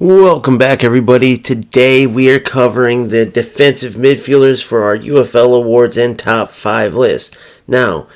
Welcome back, everybody. Today we are covering the defensive midfielders for our UFL Awards and Top 5 list. Now,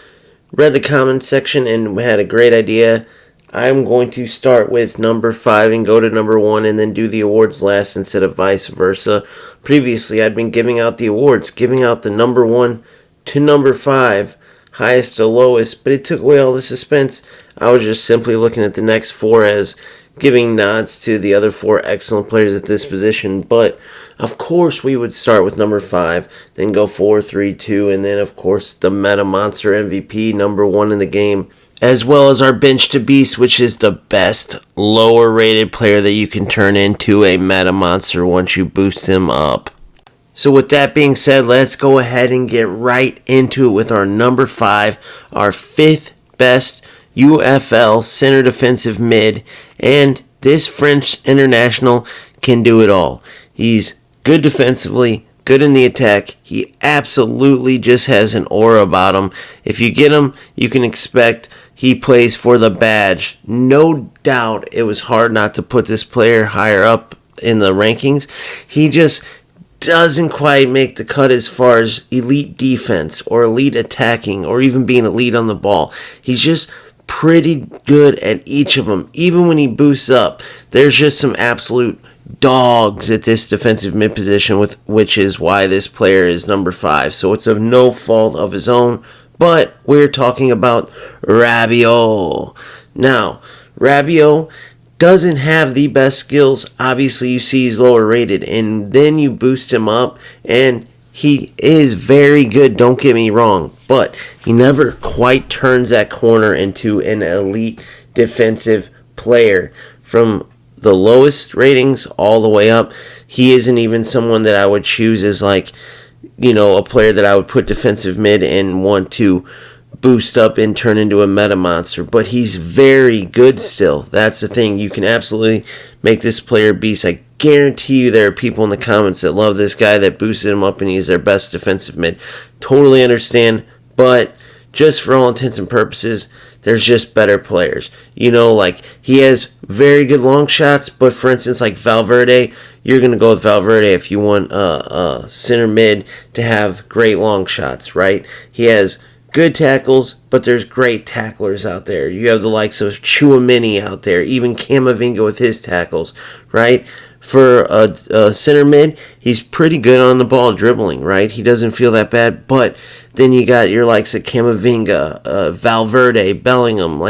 read the comments section and had a great idea. I'm going to start with number 5 and go to number 1 and then do the awards last instead of vice versa. Previously, I'd been giving out the awards, giving out the number 1 to number 5, highest to lowest, but it took away all the suspense. I was just simply looking at the next 4 as giving nods to the other 4 excellent players at this position. But, of course, we would start with number 5, then go 4, 3, 2, and then, of course, the Meta Monster MVP, number 1 in the game, as well as our Bench to Beast, which is the best lower-rated player that you can turn into a Meta Monster once you boost him up. So with that being said, let's go ahead and get right into it with our number 5, our 5th best UFL center defensive mid, and this French international can do it all. He's good defensively, good in the attack. He absolutely just has an aura about him. If you get him, you can expect he plays for the badge. No doubt it was hard not to put this player higher up in the rankings. He just doesn't quite make the cut as far as elite defense or elite attacking or even being elite on the ball. He's just pretty good at each of them. Even when he boosts up, there's just some absolute dogs at this defensive mid position, which is why this player is number 5. So it's of no fault of his own, but we're talking about Rabiot. Now, Rabiot doesn't have the best skills. Obviously, you see he's lower rated, and then you boost him up, and he is very good, don't get me wrong, but he never quite turns that corner into an elite defensive player. From the lowest ratings all the way up, he isn't even someone that I would choose as a player that I would put defensive mid and want to boost up and turn into a meta monster, but he's very good still. That's the thing. You can absolutely make this player beast. I guarantee you there are people in the comments that love this guy that boosted him up and he's their best defensive mid. Totally understand, but just for all intents and purposes, there's just better players. He has very good long shots, but for instance, like Valverde, you're going to go with Valverde if you want a center mid to have great long shots, right? He has good tackles, but there's great tacklers out there. You have the likes of Tchouaméni out there, even Camavinga with his tackles, right? For a center mid, he's pretty good on the ball dribbling, right? He doesn't feel that bad, but then you got your likes of Camavinga, Valverde, Bellingham.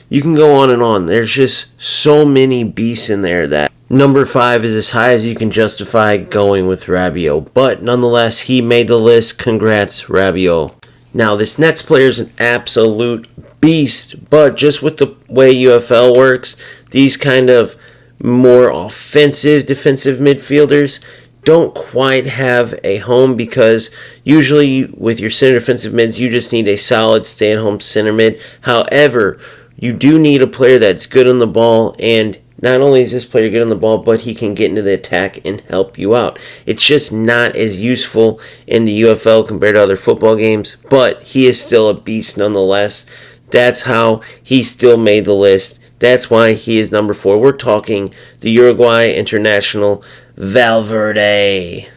You can go on and on. There's just so many beasts in there that number 5 is as high as you can justify going with Rabiot. But nonetheless, he made the list. Congrats, Rabiot. Now, this next player is an absolute beast, but just with the way UFL works, these kind of more offensive defensive midfielders don't quite have a home, because usually with your center defensive mids, you just need a solid stay-at-home center mid. However, you do need a player that's good on the ball, and not only is this player good on the ball, but he can get into the attack and help you out. It's just not as useful in the UFL compared to other football games, but he is still a beast nonetheless. That's how he still made the list. That's why he is number 4. We're talking the Uruguay international Valverde.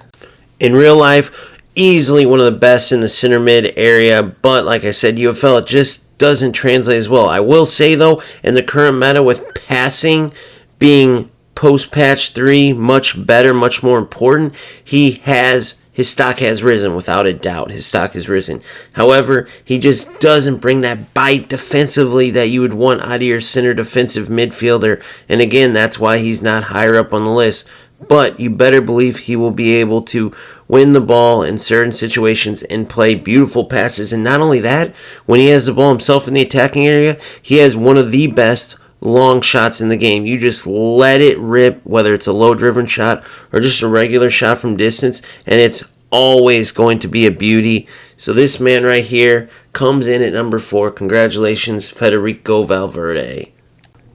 In real life, easily one of the best in the center mid area, but like I said, UFL, it just doesn't translate as well. I will say, though, in the current meta with passing being post-patch 3 much better, much more important, his stock has risen without a doubt. His stock has risen. However, he just doesn't bring that bite defensively that you would want out of your center defensive midfielder. And again, that's why he's not higher up on the list. But you better believe he will be able to win the ball in certain situations and play beautiful passes. And not only that, when he has the ball himself in the attacking area, he has one of the best long shots in the game. You just let it rip, whether it's a low-driven shot or just a regular shot from distance, and it's always going to be a beauty. So this man right here comes in at number 4. Congratulations, Federico Valverde.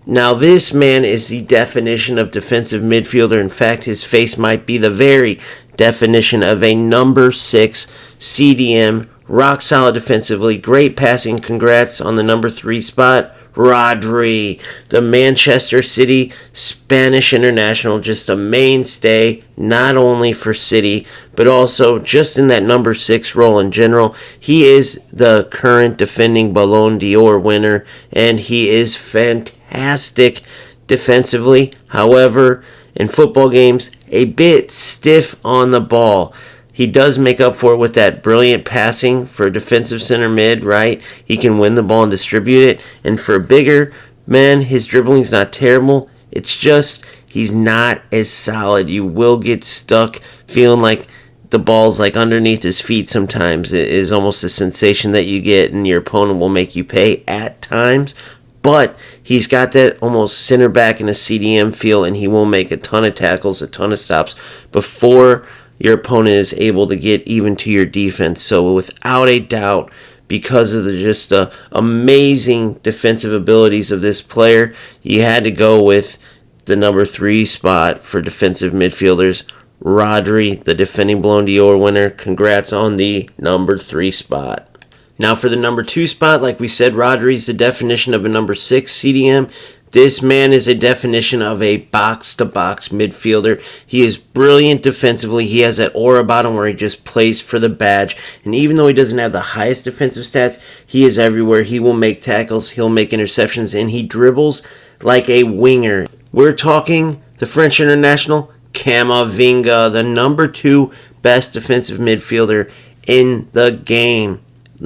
Now, this man is the definition of defensive midfielder. In fact, his face might be the very definition of a number 6 CDM rock solid defensively, great passing. Congrats on the number 3 spot, Rodri, the Manchester City Spanish international, just a mainstay, not only for City, but also just in that number 6 role in general. He is the current defending Ballon d'Or winner, and he is fantastic defensively. However, in football games, a bit stiff on the ball. He does make up for it with that brilliant passing for defensive center mid, right? He can win the ball and distribute it. And for a bigger man, his dribbling's not terrible. It's just he's not as solid. You will get stuck feeling like the ball's like underneath his feet sometimes. It is almost a sensation that you get, and your opponent will make you pay at times. But he's got that almost center back in a CDM feel, and he will make a ton of tackles, a ton of stops before your opponent is able to get even to your defense. So without a doubt, because of the amazing defensive abilities of this player, you had to go with the number 3 spot for defensive midfielders, Rodri, the defending Ballon d'Or winner. Congrats on the number 3 spot. Now for the number 2 spot, like we said, Rodri's the definition of a number 6 CDM. This man is a definition of a box-to-box midfielder. He is brilliant defensively. He has that aura about him where he just plays for the badge. And even though he doesn't have the highest defensive stats, he is everywhere. He will make tackles, he'll make interceptions, and he dribbles like a winger. We're talking the French international, Camavinga, the number 2 best defensive midfielder in the game.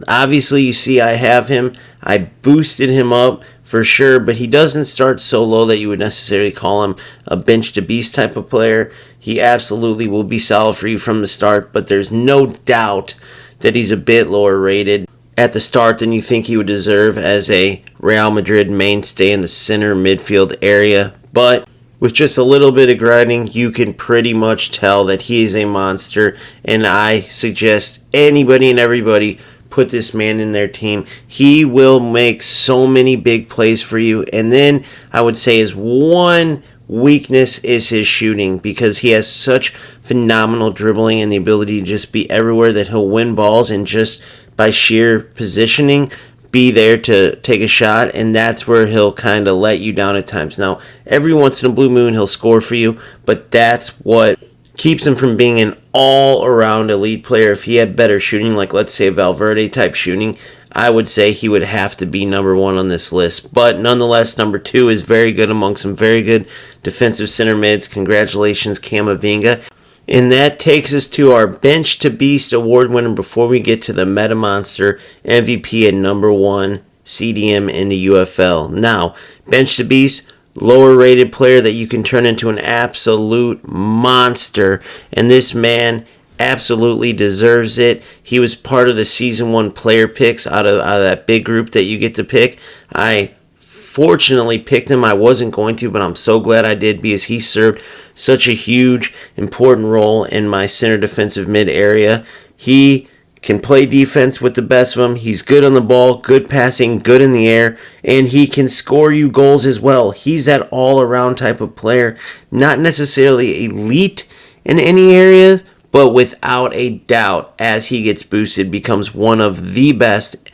Obviously, you see I have him. I boosted him up for sure, but he doesn't start so low that you would necessarily call him a bench-to-beast type of player. He absolutely will be solid for you from the start, but there's no doubt that he's a bit lower rated at the start than you think he would deserve as a Real Madrid mainstay in the center midfield area. But with just a little bit of grinding, you can pretty much tell that he is a monster, and I suggest anybody and everybody put this man in their team. He will make so many big plays for you. And then I would say his one weakness is his shooting, because he has such phenomenal dribbling and the ability to just be everywhere that he'll win balls and just by sheer positioning be there to take a shot, and that's where he'll kind of let you down at times. Now, every once in a blue moon he'll score for you, but that's what keeps him from being an all-around elite player. If he had better shooting, like let's say Valverde type shooting, I would say he would have to be number 1 on this list. But nonetheless, number 2 is very good among some very good defensive center mids. Congratulations, Camavinga. And that takes us to our Bench to Beast award winner before we get to the Meta Monster MVP and number 1 CDM in the UFL. Now, Bench to Beast, lower rated player that you can turn into an absolute monster, and this man absolutely deserves it. He was part of the season 1 player picks out of that big group that you get to pick. I fortunately picked him. I wasn't going to, but I'm so glad I did, because he served such a huge important role in my center defensive mid area. He can play defense with the best of them. He's good on the ball, good passing, good in the air, and he can score you goals as well. He's that all-around type of player, not necessarily elite in any areas, but without a doubt, as he gets boosted, becomes one of the best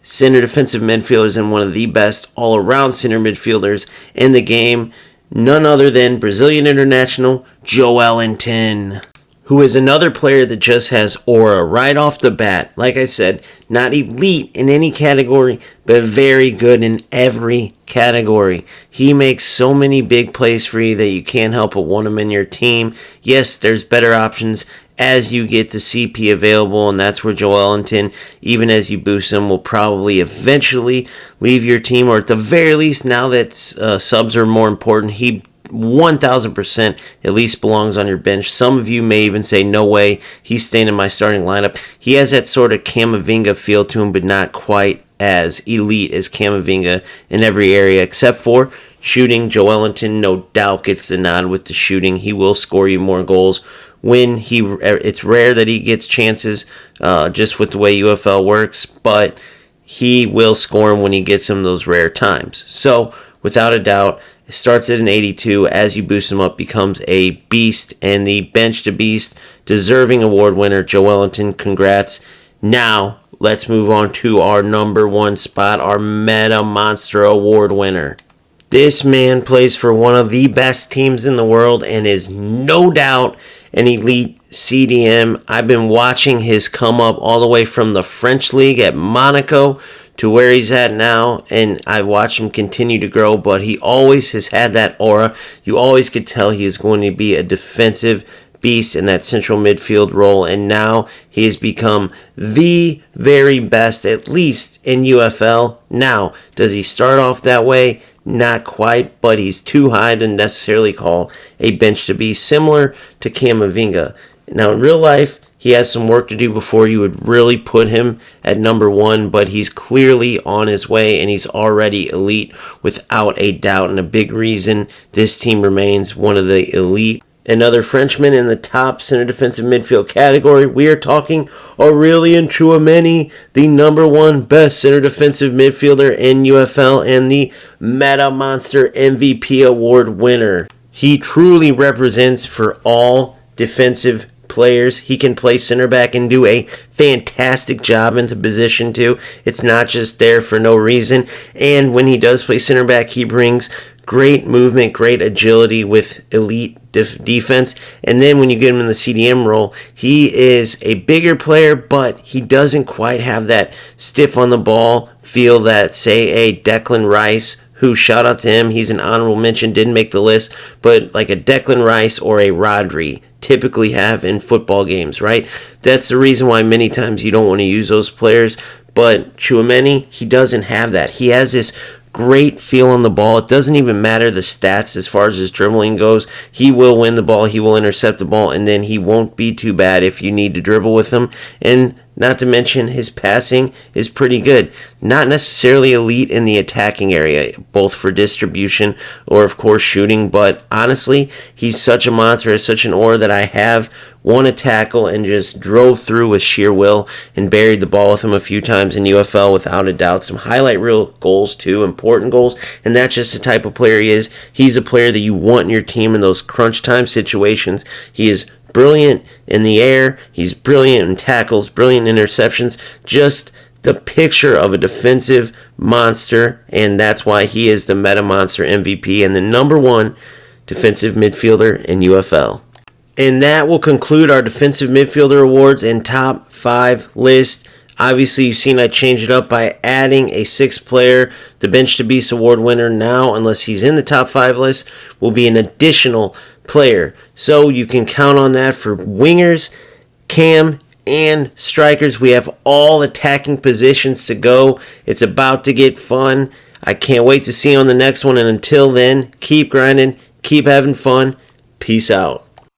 center defensive midfielders and one of the best all-around center midfielders in the game. None other than Brazilian international Joelinton, who is another player that just has aura right off the bat. Like I said, not elite in any category, but very good in every category. He makes so many big plays for you that you can't help but want him in your team. Yes, there's better options as you get the CP available, and that's where Joelinton, even as you boost him, will probably eventually leave your team, or at the very least, now that subs are more important, he 1,000% at least belongs on your bench. Some of you may even say, no way, he's staying in my starting lineup. He has that sort of Camavinga feel to him, but not quite as elite as Camavinga in every area, except for shooting. Joelinton no doubt gets the nod with the shooting. He will score you more goals when it's rare that he gets chances just with the way UFL works, but he will score him when he gets them those rare times. So without a doubt, it starts at an 82. As you boost him up, becomes a beast, and the Bench to Beast deserving award winner, Joelinton. Congrats. Now, let's move on to our number one spot, our Meta Monster Award winner. This man plays for one of the best teams in the world and is no doubt an elite CDM. I've been watching his come up all the way from the French league at Monaco to where he's at now, and I watched him continue to grow, but he always has had that aura. You always could tell he is going to be a defensive beast in that central midfield role, and now he has become the very best, at least in UFL. Now, does he start off that way? Not quite, but he's too high to necessarily call a bench to be, similar to Camavinga. Now, in real life, he has some work to do before you would really put him at number one, but he's clearly on his way, and he's already elite without a doubt, and a big reason this team remains one of the elite. Another Frenchman in the top center defensive midfield category, we are talking Aurélien Tchouaméni, the number one best center defensive midfielder in UFL and the Meta Monster MVP award winner. He truly represents for all defensive players. He can play center back and do a fantastic job into position too. It's not just there for no reason. And when he does play center back, he brings great movement, great agility with elite defense. And then when you get him in the CDM role, he is a bigger player, but he doesn't quite have that stiff on the ball feel that, say, a Declan Rice, who, shout out to him, he's an honorable mention, didn't make the list, but like a Declan Rice or a Rodri typically have in football games, right? That's the reason why many times you don't want to use those players. But Tchouaméni, he doesn't have that. He has this great feel on the ball. It doesn't even matter the stats as far as his dribbling goes. He will win the ball, he will intercept the ball, and then he won't be too bad if you need to dribble with him. And not to mention his passing is pretty good. Not necessarily elite in the attacking area, both for distribution or, of course, shooting. But honestly, he's such a monster, has such an aura that I have won a tackle and just drove through with sheer will and buried the ball with him a few times in UFL without a doubt. Some highlight reel goals too, important goals. And that's just the type of player he is. He's a player that you want in your team in those crunch time situations. He is brilliant in the air. He's brilliant in tackles, brilliant interceptions. Just the picture of a defensive monster, and that's why he is the Meta Monster MVP and the number one defensive midfielder in UFL. And that will conclude our defensive midfielder awards and top 5 list. Obviously, you've seen I changed it up by adding a 6th player. The Bench to Beast award winner now, unless he's in the top 5 list, will be an additional player. So you can count on that for wingers, cam, and strikers. We have all attacking positions to go. It's about to get fun. I can't wait to see you on the next one. And until then, keep grinding, keep having fun. Peace out.